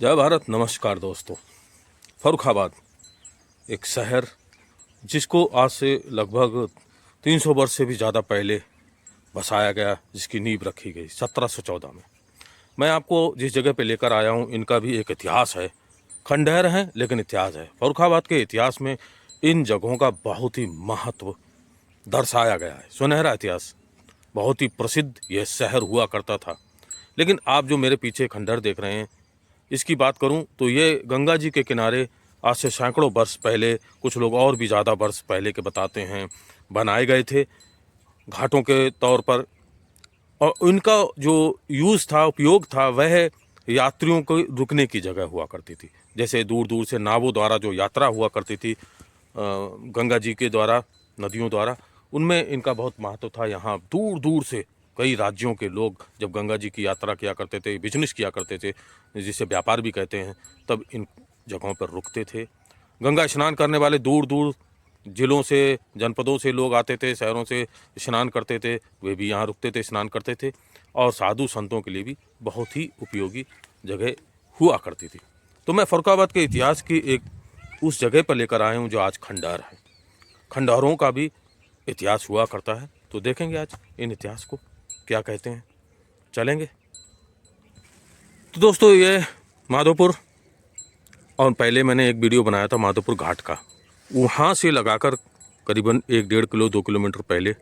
जय भारत। नमस्कार दोस्तों। फर्रुखाबाद एक शहर जिसको आज से लगभग 300 वर्ष से भी ज़्यादा पहले बसाया गया, जिसकी नींव रखी गई 1714 में। मैं आपको जिस जगह पे लेकर आया हूँ, इनका भी एक इतिहास है। खंडहर है लेकिन इतिहास है। फर्रुखाबाद के इतिहास में इन जगहों का बहुत ही महत्व दर्शाया गया है। सुनहरा इतिहास, बहुत ही प्रसिद्ध यह शहर हुआ करता था। लेकिन आप जो मेरे पीछे खंडहर देख रहे हैं, इसकी बात करूं तो ये गंगा जी के किनारे आज से सैकड़ों वर्ष पहले, कुछ लोग और भी ज़्यादा वर्ष पहले के बताते हैं, बनाए गए थे घाटों के तौर पर। और इनका जो यूज़ था, उपयोग था, वह यात्रियों को रुकने की जगह हुआ करती थी। जैसे दूर दूर से नावों द्वारा जो यात्रा हुआ करती थी गंगा जी के द्वारा, नदियों द्वारा, उनमें इनका बहुत महत्व था। यहाँ दूर दूर से कई राज्यों के लोग जब गंगा जी की यात्रा किया करते थे, बिजनेस किया करते थे, जिसे व्यापार भी कहते हैं, तब इन जगहों पर रुकते थे। गंगा स्नान करने वाले दूर दूर जिलों से, जनपदों से लोग आते थे, शहरों से स्नान करते थे, वे भी यहाँ रुकते थे, स्नान करते थे। और साधु संतों के लिए भी बहुत ही उपयोगी जगह हुआ करती थी। तो मैं फर्रुखाबाद के इतिहास की एक उस जगह पर लेकर आया हूँ जो आज खंडहर है। खंडहरों का भी इतिहास हुआ करता है, तो देखेंगे आज इन इतिहास को क्या कहते हैं। चलेंगे तो दोस्तों, ये माधोपुर, और पहले मैंने एक वीडियो बनाया था माधोपुर घाट का, वहाँ से लगाकर करीबन 1-1.5 किलो 2 किलोमीटर पहले।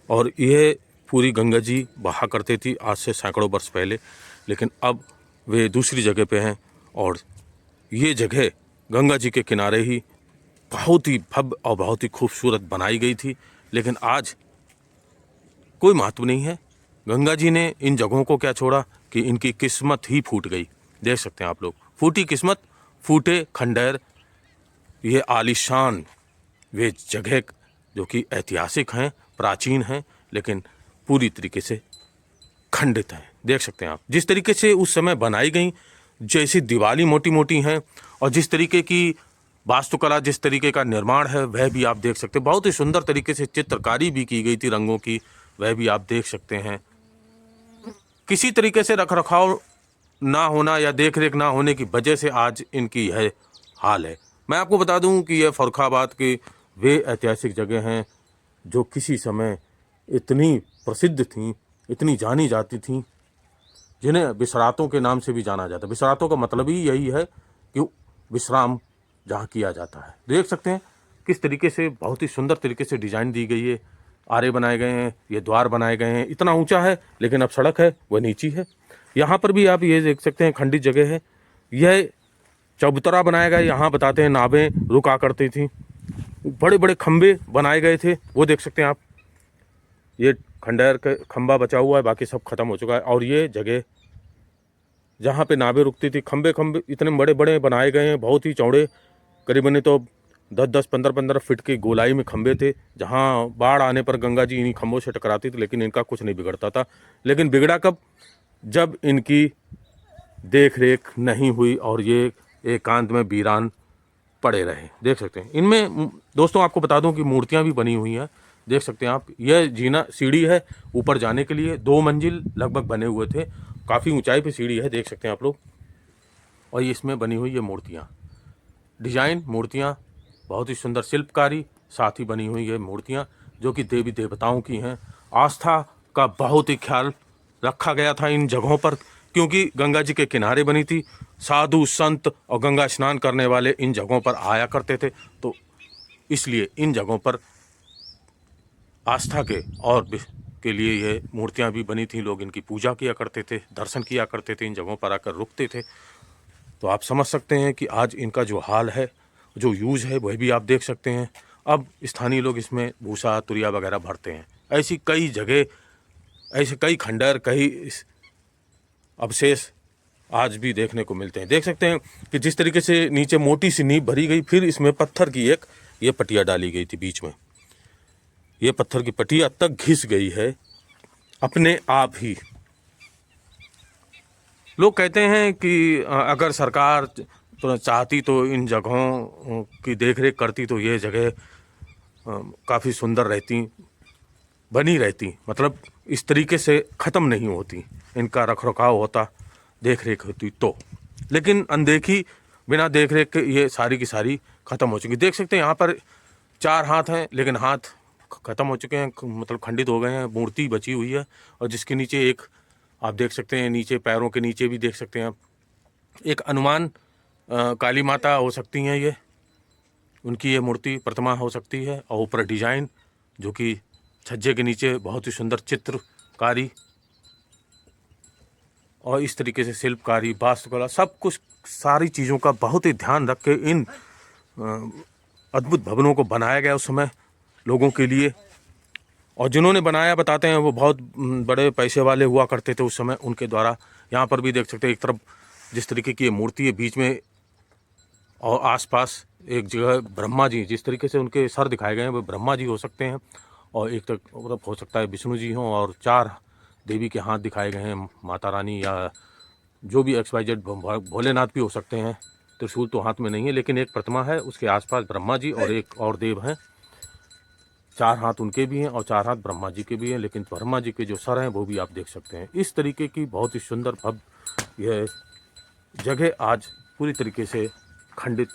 और यह पूरी गंगा जी बहा करती थी आज से सैकड़ों वर्ष पहले, लेकिन अब वे दूसरी जगह पे हैं। और ये जगह गंगा जी के किनारे ही बहुत ही भव्य और बहुत ही खूबसूरत बनाई गई थी, लेकिन आज कोई महत्व नहीं है। गंगा जी ने इन जगहों को क्या छोड़ा कि इनकी किस्मत ही फूट गई। देख सकते हैं आप लोग, फूटी किस्मत, फूटे खंडहर। ये आलीशान वे जगह जो कि ऐतिहासिक हैं, प्राचीन हैं, लेकिन पूरी तरीके से खंडित हैं। देख सकते हैं आप जिस तरीके से उस समय बनाई गई, जैसी दीवारें मोटी मोटी हैं, और जिस तरीके की वास्तुकला, जिस तरीके का निर्माण है, वह भी आप देख सकते हैं। बहुत ही सुंदर तरीके से चित्रकारी भी की गई थी रंगों की, वह भी आप देख सकते हैं। किसी तरीके से रख रखाव ना होना या देख रेख ना होने की वजह से आज इनकी यह हाल है। मैं आपको बता दूं कि यह फर्रुखाबाद की वे ऐतिहासिक जगह हैं जो किसी समय इतनी प्रसिद्ध थीं, इतनी जानी जाती थीं, जिन्हें विश्रातों के नाम से भी जाना जाता है। विश्रातों का मतलब ही यही है कि विश्राम जहाँ किया जाता है। देख सकते हैं किस तरीके से बहुत ही सुंदर तरीके से डिजाइन दी गई है। आरे बनाए गए हैं, ये द्वार बनाए गए हैं। इतना ऊंचा है, लेकिन अब सड़क है वह नीची है। यहाँ पर भी आप ये देख सकते हैं खंडित जगह है। यह चबूतरा बनाया गया, यहाँ बताते हैं नावें रुका करती थी। बड़े बड़े खंबे बनाए गए थे, वो देख सकते हैं आप। ये खंडहर का खंबा बचा हुआ है, बाकी सब खत्म हो चुका है। और ये जगह जहाँ पे नावें रुकती थी, खंबे खंबे इतने बड़े बड़े बनाए गए हैं, बहुत ही चौड़े। करीबन तो 10-10, 15-15 फीट की गोलाई में खंबे थे, जहाँ बाढ़ आने पर गंगा जी इन्हीं खंभों से टकराती थी, लेकिन इनका कुछ नहीं बिगड़ता था। लेकिन बिगड़ा कब? जब इनकी देख रेख नहीं हुई और ये एकांत में वीरान पड़े रहे। देख सकते हैं इनमें दोस्तों, आपको बता दूं कि मूर्तियां भी बनी हुई हैं। देख सकते हैं आप, यह जीना सीढ़ी है ऊपर जाने के लिए, 2 मंजिल लगभग बने हुए थे। काफ़ी ऊंचाई पे सीढ़ी है, देख सकते हैं आप लोग। और ये इसमें बनी हुई ये मूर्तियाँ, डिजाइन मूर्तियाँ, बहुत ही सुंदर शिल्पकारी साथ ही बनी हुई ये मूर्तियाँ, जो कि देवी देवताओं की हैं। आस्था का बहुत ही ख्याल रखा गया था इन जगहों पर, क्योंकि गंगा जी के किनारे बनी थी। साधु संत और गंगा स्नान करने वाले इन जगहों पर आया करते थे, तो इसलिए इन जगहों पर आस्था के और के लिए ये मूर्तियाँ भी बनी थी। लोग इनकी पूजा किया करते थे, दर्शन किया करते थे, इन जगहों पर आकर रुकते थे। तो आप समझ सकते हैं कि आज इनका जो हाल है, जो यूज़ है, वह भी आप देख सकते हैं। अब स्थानीय लोग इसमें भूसा तुरिया वगैरह भरते हैं। ऐसी कई जगह, ऐसे कई खंडहर, कई अवशेष आज भी देखने को मिलते हैं। देख सकते हैं कि जिस तरीके से नीचे मोटी सी नींव भरी गई, फिर इसमें पत्थर की एक ये पटिया डाली गई थी बीच में। ये पत्थर की पटिया तक घिस गई है अपने आप ही। लोग कहते हैं कि अगर सरकार तो चाहती तो इन जगहों की देखरेख करती तो ये जगह काफ़ी सुंदर रहती, बनी रहती, मतलब इस तरीके से ख़त्म नहीं होती, इनका रखरखाव होता, देख रेख होती तो। लेकिन अनदेखी, बिना देख रेख के ये सारी की सारी ख़त्म हो चुकी। देख सकते हैं यहाँ पर 4 हाथ हैं, लेकिन हाथ ख़त्म हो चुके हैं, मतलब खंडित हो गए हैं। मूर्ति बची हुई है और जिसके नीचे एक आप देख सकते हैं, नीचे पैरों के नीचे भी देख सकते हैं आप एक हनुमान काली माता हो सकती हैं, ये उनकी ये मूर्ति प्रतिमा हो सकती है। और ऊपर डिजाइन जो कि छज्जे के नीचे बहुत ही सुंदर चित्रकारी और इस तरीके से शिल्पकारी, वास्तुकला, सब कुछ सारी चीज़ों का बहुत ही ध्यान रख के इन अद्भुत भवनों को बनाया गया उस समय लोगों के लिए। और जिन्होंने बनाया बताते हैं वो बहुत बड़े पैसे वाले हुआ करते थे उस समय, उनके द्वारा। यहाँ पर भी देख सकते हैं एक तरफ जिस तरीके की ये मूर्ति है बीच में, और आसपास एक जगह ब्रह्मा जी, जिस तरीके से उनके सर दिखाए गए हैं वो ब्रह्मा जी हो सकते हैं, और एक तरफ हो सकता है विष्णु जी हों, और 4 देवी के हाथ दिखाए गए हैं, माता रानी या जो भी XYZ, भोलेनाथ भी हो सकते हैं। त्रिशूल तो हाथ में नहीं है, लेकिन एक प्रतिमा है, उसके आसपास ब्रह्मा जी और एक और देव हैं। 4 हाथ उनके भी हैं और 4 हाथ ब्रह्मा जी के भी हैं, लेकिन ब्रह्मा जी के जो सर हैं वो भी आप देख सकते हैं। इस तरीके की बहुत ही सुंदर भव्य यह जगह आज पूरी तरीके से खंडित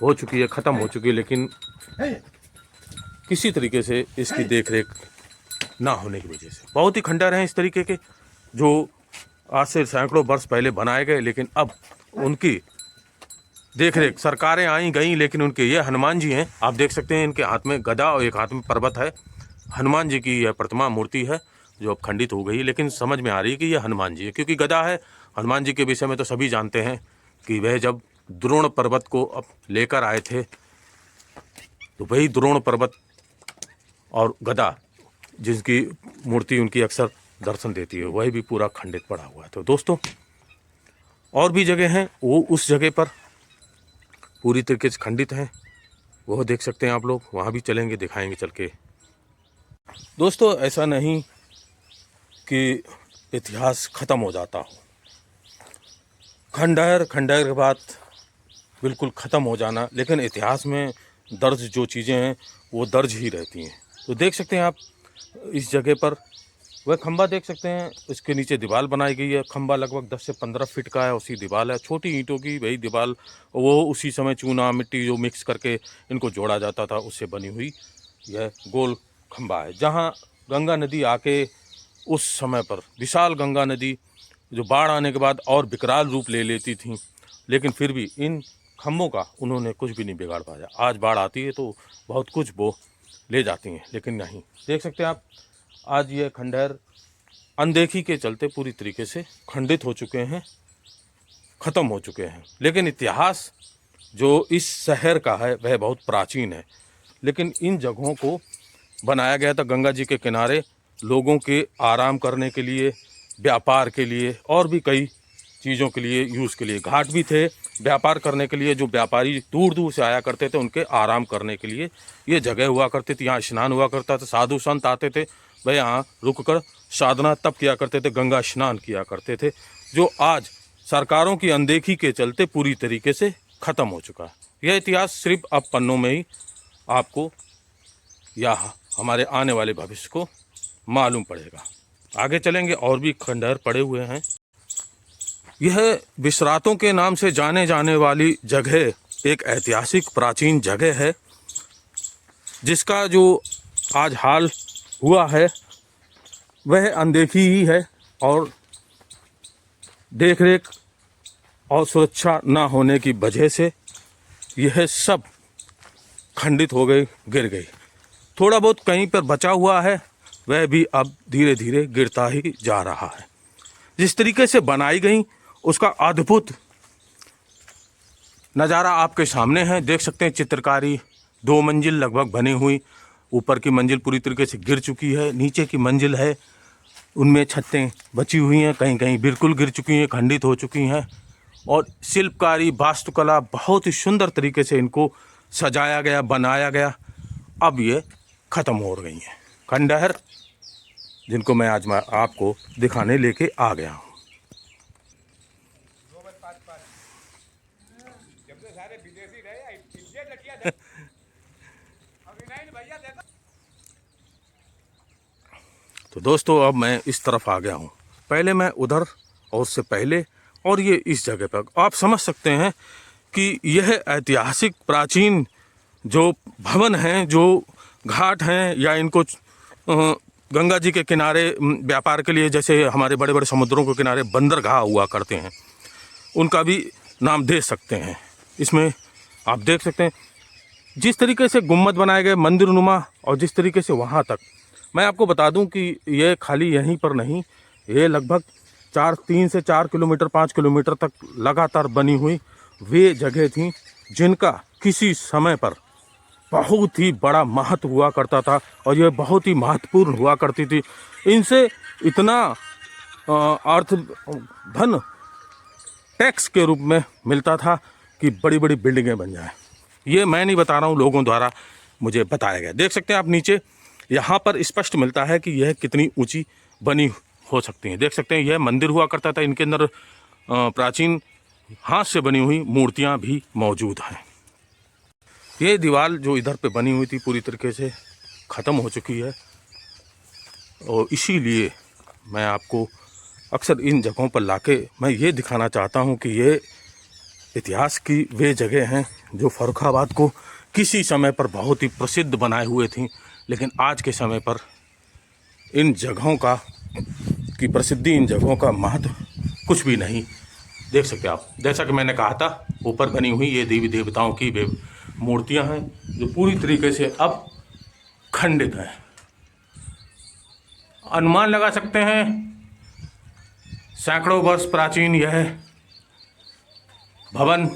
हो चुकी है, ख़त्म हो चुकी है, लेकिन किसी तरीके से इसकी देखरेख ना होने की वजह से बहुत ही खंडहर हैं इस तरीके के, जो आज से सैकड़ों वर्ष पहले बनाए गए, लेकिन अब उनकी देखरेख सरकारें आई गई, लेकिन उनके ये हनुमान जी हैं, आप देख सकते हैं, इनके हाथ में गदा और एक हाथ में पर्वत है। हनुमान जी की यह प्रतिमा मूर्ति है जो अब खंडित हो गई, लेकिन समझ में आ रही है कि यह हनुमान जी है, क्योंकि गदा है। हनुमान जी के विषय में तो सभी जानते हैं कि वह जब द्रोण पर्वत को अब लेकर आए थे, तो वही द्रोण पर्वत और गदा जिसकी मूर्ति उनकी अक्सर दर्शन देती है, वही भी पूरा खंडित पड़ा हुआ है। तो दोस्तों और भी जगह हैं, वो उस जगह पर पूरी तरीके से खंडित हैं, वो देख सकते हैं आप लोग, वहाँ भी चलेंगे, दिखाएंगे चल के। दोस्तों ऐसा नहीं कि इतिहास ख़त्म हो जाता हो, खंडहर के बाद बिल्कुल ख़त्म हो जाना, लेकिन इतिहास में दर्ज जो चीज़ें हैं वो दर्ज ही रहती हैं। तो देख सकते हैं आप इस जगह पर वह खंबा देख सकते हैं, इसके नीचे दीवार बनाई गई है। खंबा लगभग 10 से 15 फीट का है, उसी दीवार है, छोटी ईंटों की वही दीवार, वो उसी समय चूना मिट्टी जो मिक्स करके इनको जोड़ा जाता था उससे बनी हुई यह गोल खंबा है, जहाँ गंगा नदी आके उस समय पर विशाल गंगा नदी जो बाढ़ आने के बाद और विकराल रूप ले लेती थी, लेकिन फिर भी इन खम्भों का उन्होंने कुछ भी नहीं बिगाड़ पाया। आज बाढ़ आती है तो बहुत कुछ वो ले जाती हैं, लेकिन नहीं, देख सकते हैं आप आज ये खंडहर अनदेखी के चलते पूरी तरीके से खंडित हो चुके हैं, ख़त्म हो चुके हैं। लेकिन इतिहास जो इस शहर का है वह बहुत प्राचीन है, लेकिन इन जगहों को बनाया गया था गंगा जी के किनारे लोगों के आराम करने के लिए, व्यापार के लिए और भी कई चीज़ों के लिए, यूज़ के लिए। घाट भी थे व्यापार करने के लिए, जो व्यापारी दूर दूर से आया करते थे उनके आराम करने के लिए ये जगह हुआ करती थी। यहाँ स्नान हुआ करता था, साधु संत आते थे, वह यहाँ रुककर साधना तप किया करते थे, गंगा स्नान किया करते थे, जो आज सरकारों की अनदेखी के चलते पूरी तरीके से ख़त्म हो चुका है। यह इतिहास सिर्फ अब पन्नों में ही आपको या हमारे आने वाले भविष्य को मालूम पड़ेगा। आगे चलेंगे, और भी खंडहर पड़े हुए हैं। यह विश्रातों के नाम से जाने जाने वाली जगह एक ऐतिहासिक प्राचीन जगह है, जिसका जो आज हाल हुआ है वह अनदेखी ही है, और देखरेख और सुरक्षा ना होने की वजह से यह सब खंडित हो गई, गिर गई। थोड़ा बहुत कहीं पर बचा हुआ है, वह भी अब धीरे धीरे गिरता ही जा रहा है। जिस तरीके से बनाई गई उसका अद्भुत नज़ारा आपके सामने है, देख सकते हैं। चित्रकारी 2 मंजिल लगभग बनी हुई, ऊपर की मंजिल पूरी तरीके से गिर चुकी है, नीचे की मंजिल है उनमें छतें बची हुई हैं, कहीं कहीं बिल्कुल गिर चुकी हैं, खंडित हो चुकी हैं। और शिल्पकारी, वास्तुकला बहुत ही सुंदर तरीके से इनको सजाया गया, बनाया गया। अब ये ख़त्म हो गई हैं खंडहर, जिनको मैं आज आपको दिखाने लेके आ गया हूँ। तो दोस्तों अब मैं इस तरफ आ गया हूँ। पहले मैं उधर और उससे पहले और ये इस जगह पर आप समझ सकते हैं कि यह ऐतिहासिक प्राचीन जो भवन हैं, जो घाट हैं, या इनको गंगा जी के किनारे व्यापार के लिए, जैसे हमारे बड़े बड़े समुद्रों के किनारे बंदरगाह हुआ करते हैं, उनका भी नाम दे सकते हैं। इसमें आप देख सकते हैं जिस तरीके से गुम्बद बनाए गए मंदिर नुमा, और जिस तरीके से वहाँ तक, मैं आपको बता दूं कि ये खाली यहीं पर नहीं, ये लगभग 3 से 4 किलोमीटर 5 किलोमीटर तक लगातार बनी हुई वे जगह थी जिनका किसी समय पर बहुत ही बड़ा महत्व हुआ करता था, और ये बहुत ही महत्वपूर्ण हुआ करती थी। इनसे इतना अर्थ धन टैक्स के रूप में मिलता था कि बड़ी बड़ी बिल्डिंगें बन जाएं। ये मैं नहीं बता रहा हूँ, लोगों द्वारा मुझे बताया गया। देख सकते हैं आप नीचे, यहाँ पर स्पष्ट मिलता है कि यह कितनी ऊंची बनी हो सकती है। देख सकते हैं यह मंदिर हुआ करता था, इनके अंदर प्राचीन हाथ से बनी हुई मूर्तियाँ भी मौजूद हैं। ये दीवार जो इधर पे बनी हुई थी पूरी तरीके से ख़त्म हो चुकी है, और इसीलिए मैं आपको अक्सर इन जगहों पर लाके मैं ये दिखाना चाहता हूँ कि ये इतिहास की वे जगह हैं जो फर्रुखाबाद को किसी समय पर बहुत ही प्रसिद्ध बनाए हुए थी, लेकिन आज के समय पर इन जगहों का की प्रसिद्धि, इन जगहों का महत्व कुछ भी नहीं। देख सकते हैं आप, जैसा कि मैंने कहा था, ऊपर बनी हुई ये देवी देवताओं की वे मूर्तियां हैं जो पूरी तरीके से अब खंडित हैं। अनुमान लगा सकते हैं सैकड़ों वर्ष प्राचीन यह भवन,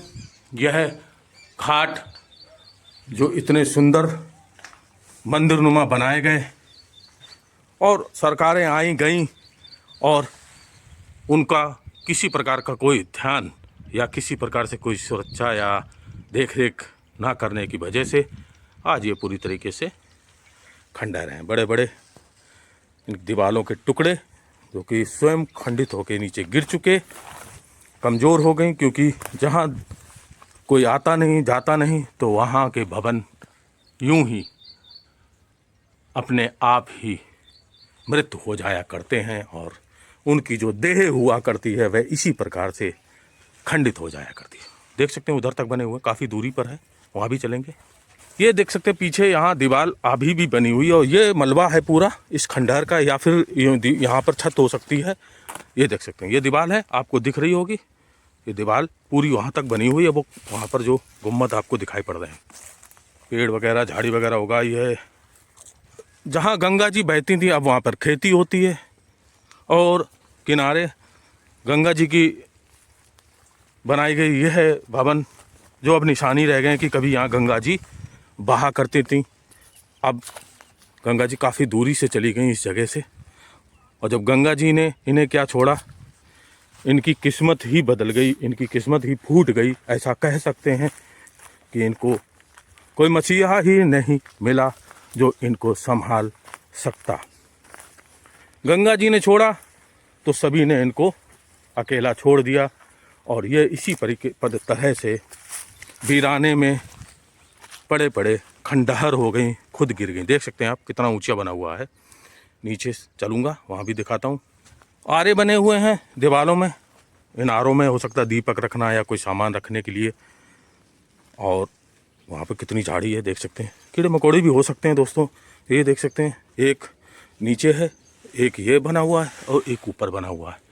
यह घाट जो इतने सुंदर मंदिर नुमा बनाए गए, और सरकारें आई गईं और उनका किसी प्रकार का कोई ध्यान या किसी प्रकार से कोई सुरक्षा या देखरेख ना करने की वजह से आज ये पूरी तरीके से खंडहर हैं। बड़े बड़े दीवारों के टुकड़े जो कि स्वयं खंडित होकर नीचे गिर चुके, कमज़ोर हो गई, क्योंकि जहाँ कोई आता नहीं जाता नहीं तो वहाँ के भवन यूं ही अपने आप ही मृत्यु हो जाया करते हैं, और उनकी जो देह हुआ करती है वह इसी प्रकार से खंडित हो जाया करती है। देख सकते हैं उधर तक बने हुए, काफ़ी दूरी पर है, वहाँ भी चलेंगे। ये देख सकते हैं पीछे यहाँ दीवार अभी भी बनी हुई है, और ये मलबा है पूरा इस खंडहर का, या फिर यहाँ पर छत हो सकती है। ये देख सकते हैं ये दीवार है, आपको दिख रही होगी, ये दीवार पूरी वहाँ तक बनी हुई है। वो वहाँ पर जो गुम्बद आपको दिखाई पड़ रहे हैं, पेड़ वगैरह झाड़ी वगैरह होगा। ये जहाँ गंगा जी बहती थी अब वहाँ पर खेती होती है, और किनारे गंगा जी की बनाई गई यह भवन जो अब निशानी रह गए कि कभी यहाँ गंगा जी बहा करती थी। अब गंगा जी काफ़ी दूरी से चली गई इस जगह से, और जब गंगा जी ने इन्हें क्या छोड़ा, इनकी किस्मत ही बदल गई, इनकी किस्मत ही फूट गई। ऐसा कह सकते हैं कि इनको कोई मसीहा ही नहीं मिला जो इनको संभाल सकता। गंगा जी ने छोड़ा तो सभी ने इनको अकेला छोड़ दिया, और ये इसी तरह से वीराने में पड़े पड़े खंडहर हो गई, खुद गिर गई। देख सकते हैं आप कितना ऊंचा बना हुआ है। नीचे चलूँगा, वहाँ भी दिखाता हूँ। आरे बने हुए हैं दीवारों में, इन आरों में हो सकता है दीपक रखना या कोई सामान रखने के लिए, और वहाँ पर कितनी झाड़ी है देख सकते हैं। कीड़े मकोड़े भी हो सकते हैं दोस्तों। ये देख सकते हैं, एक नीचे है, एक ये बना हुआ है, और एक ऊपर बना हुआ है।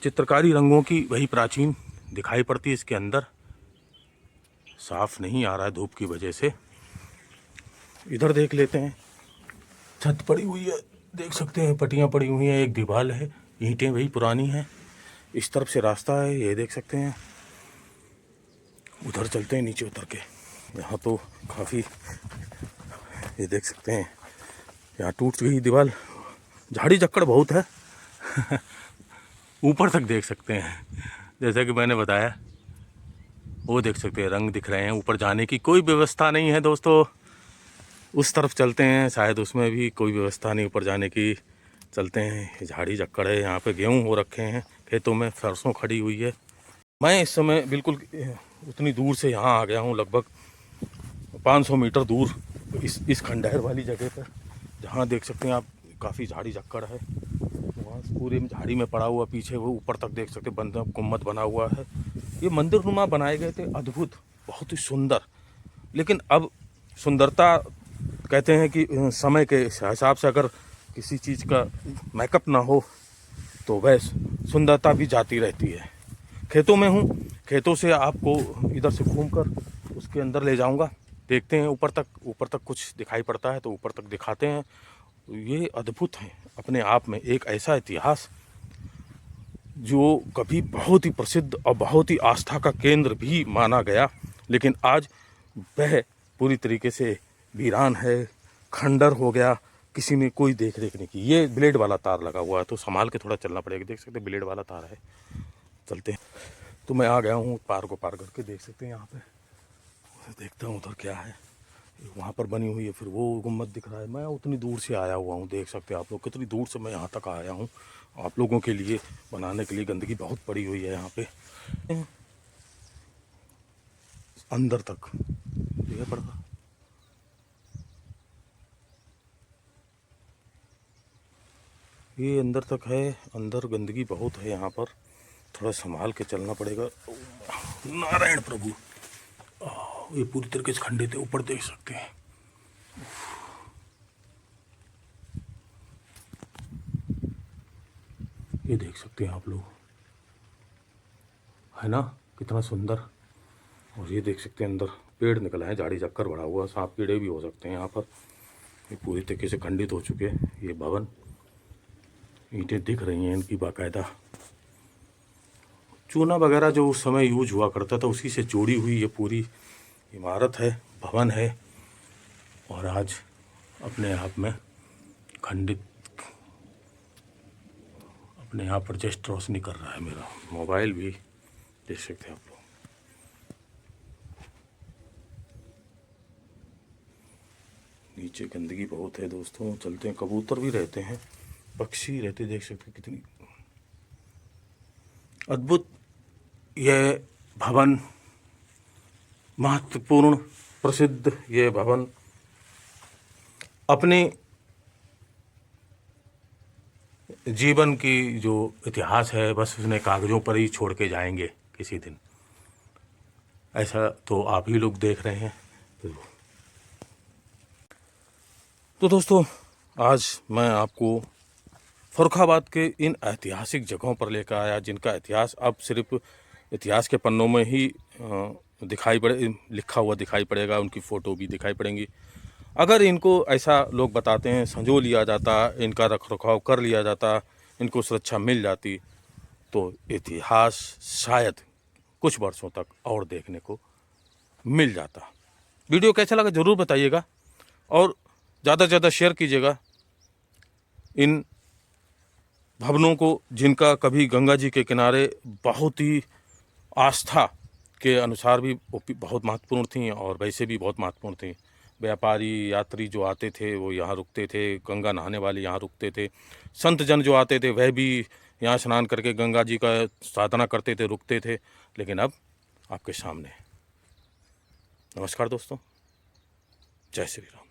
चित्रकारी रंगों की वही प्राचीन दिखाई पड़ती है इसके अंदर। साफ नहीं आ रहा है धूप की वजह से। इधर देख लेते हैं, छत पड़ी हुई है, देख सकते हैं पट्टियाँ पड़ी हुई हैं, एक दीवार है, ईंटें वही पुरानी हैं। इस तरफ से रास्ता है, ये देख सकते हैं। उधर चलते हैं नीचे उतर के, यहाँ तो काफ़ी, ये देख सकते हैं यहाँ टूट गई दीवार, झाड़ी झक्कड़ बहुत है। ऊपर तक देख सकते हैं, जैसा कि मैंने बताया, वो देख सकते हैं रंग दिख रहे हैं। ऊपर जाने की कोई व्यवस्था नहीं है दोस्तों। उस तरफ चलते हैं, शायद उसमें भी कोई व्यवस्था नहीं ऊपर जाने की। चलते हैं, झाड़ी झक्कड़ है, यहाँ पे गेहूँ हो रखे हैं खेतों में, सरसों खड़ी हुई है। मैं इस समय बिल्कुल उतनी दूर से यहाँ आ गया हूँ, लगभग 500 मीटर दूर इस खंडहर वाली जगह पर, जहाँ देख सकते हैं आप काफ़ी झाड़ी झक्कड़ है। वहाँ पूरे में झाड़ी में पड़ा हुआ, पीछे वो ऊपर तक देख सकते बंद गुम्बद बना हुआ है। ये मंदिर नुमा बनाए गए थे, अद्भुत, बहुत ही सुंदर। लेकिन अब सुंदरता कहते हैं कि समय के हिसाब से अगर किसी चीज़ का मेकअप ना हो तो वह सुंदरता भी जाती रहती है। खेतों में हूँ, खेतों से आपको इधर से घूमकर उसके अंदर ले जाऊंगा, देखते हैं ऊपर तक कुछ दिखाई पड़ता है तो ऊपर तक दिखाते हैं। ये अद्भुत है अपने आप में, एक ऐसा इतिहास जो कभी बहुत ही प्रसिद्ध और बहुत ही आस्था का केंद्र भी माना गया, लेकिन आज वह पूरी तरीके से वीरान है, खंडर हो गया, किसी ने कोई देख रेख नहीं की। ये ब्लेड वाला तार लगा हुआ है तो संभाल के थोड़ा चलना पड़ेगा, देख सकते हैं ब्लेड वाला तार है। चलते हैं। तो मैं आ गया हूँ पार को पार करके, देख सकते हैं यहाँ पे, देखता हूँ उधर क्या है। वहाँ पर बनी हुई है, फिर वो गुम्बद दिख रहा है। मैं उतनी दूर से आया हुआ हूँ, देख सकते हैं आप लोग कितनी दूर से मैं यहाँ तक आया हूँ आप लोगों के लिए बनाने के लिए। गंदगी बहुत पड़ी हुई है यहाँ पे अंदर तक, ये पड़ता ये अंदर तक है। अंदर गंदगी बहुत है यहाँ पर, थोड़ा संभाल के चलना पड़ेगा। नारायण प्रभु, ये पूरी तरीके से खंडित है, ऊपर देख सकते हैं। ये देख सकते हैं आप लोग, है ना कितना सुंदर। और ये देख सकते हैं अंदर पेड़ निकला है, झाड़ी चक्कर बढ़ा हुआ, सांप कीड़े भी हो सकते हैं यहाँ पर। ये पूरी तरीके से खंडित हो चुके हैं। ये भवन, ईंटें दिख रही हैं इनकी बाकायदा। चूना वगैरह जो उस समय यूज हुआ करता था उसी से जोड़ी हुई ये पूरी इमारत है, भवन है। और आज अपने आप में खंडित, अपने यहाँ पर जस्ट रोशनी कर रहा है मेरा मोबाइल भी, देख सकते हैं आप लोग। नीचे गंदगी बहुत है दोस्तों, चलते हैं। कबूतर भी रहते हैं, पक्षी रहते, देख सकते हैं कितनी अद्भुत यह भवन, महत्वपूर्ण प्रसिद्ध यह भवन अपने जीवन की जो इतिहास है बस उसने कागज़ों पर ही छोड़ के जाएंगे किसी दिन। ऐसा तो आप ही लोग देख रहे हैं। तो दोस्तों आज मैं आपको फर्रुखाबाद के इन ऐतिहासिक जगहों पर लेकर आया जिनका इतिहास अब सिर्फ इतिहास के पन्नों में ही दिखाई पड़े, लिखा हुआ दिखाई पड़ेगा, उनकी फ़ोटो भी दिखाई पड़ेंगी। अगर इनको ऐसा लोग बताते हैं संजो लिया जाता, इनका रखरखाव कर लिया जाता, इनको सुरक्षा मिल जाती, तो इतिहास शायद कुछ वर्षों तक और देखने को मिल जाता। वीडियो कैसा लगा ज़रूर बताइएगा और ज़्यादा से ज़्यादा शेयर कीजिएगा इन भवनों को, जिनका कभी गंगा जी के किनारे बहुत ही आस्था के अनुसार भी बहुत महत्वपूर्ण थी और वैसे भी बहुत महत्वपूर्ण थी। व्यापारी यात्री जो आते थे वो यहाँ रुकते थे, गंगा नहाने वाले यहाँ रुकते थे, संत जन जो आते थे वह भी यहाँ स्नान करके गंगा जी का साधना करते थे, रुकते थे। लेकिन अब आपके सामने। नमस्कार दोस्तों, जय श्री राम।